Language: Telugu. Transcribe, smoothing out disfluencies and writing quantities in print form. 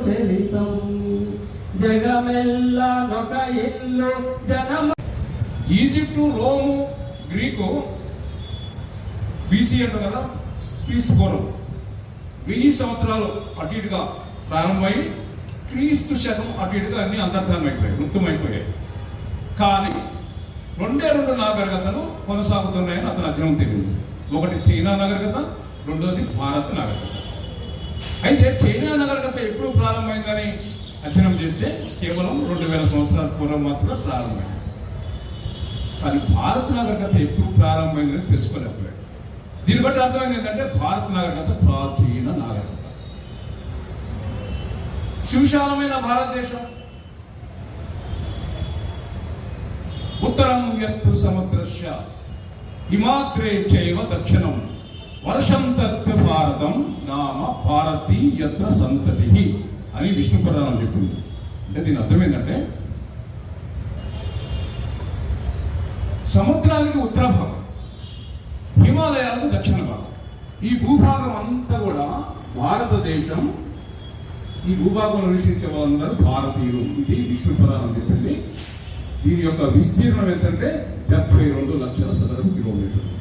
చరితం జగమెల్లా ఒక ఇల్లు జనమ. ఈజిప్టు, రోము, గ్రీకు బీసీ అంటారు కదా, క్రీస్తు పూర్వం 1000 సంవత్సరాలు అటు ఇటుగా ప్రారంభమై క్రీస్తు శకం అటు ఇటుగా అన్ని అంతర్ధానం అయిపోయాయి, ముక్తమైపోయాయి. కానీ 2 నాగరికతలు కొనసాగుతున్నాయని అతను అధ్యయనం తెలియదు. ఒకటి చైనా నాగరికత, రెండోది భారత్ నాగరికత. అయితే చైనా నాగరికత ఎప్పుడు ప్రారంభమైందని అధ్యయనం చేస్తే కేవలం 2000 సంవత్సరాల పూర్వం మాత్రమే ప్రారంభమైంది. కానీ భారత నాగరికత ఎప్పుడు ప్రారంభమైందని తెలుసుకోలేకపోయాడు. దీన్ని బట్టి అర్థమైంది ఏంటంటే భారత నాగరికత ప్రాచీన నాగరికత. సువిశాలమైన భారతదేశం, ఉత్తరం యత్ సముద్రస్య హిమాగ్రే చైవ దక్షిణం వర్షం తత్ భారతం నామ భారతి యత్ర సంతతి అని విష్ణు పురాణం చెప్పింది. అంటే దీని అర్థం ఏంటంటే సముద్రానికి ఉత్తర భాగం, హిమాలయాలకు దక్షిణ భాగం, ఈ భూభాగం అంతా కూడా భారతదేశం. ఈ భూభాగంలో నివసించే వాళ్ళందరూ భారతీయులు. ఇది విష్ణు పురాణం చెప్పింది. దీని యొక్క విస్తీర్ణం ఎంతంటే 72 లక్షల చదరపు కిలోమీటర్లు.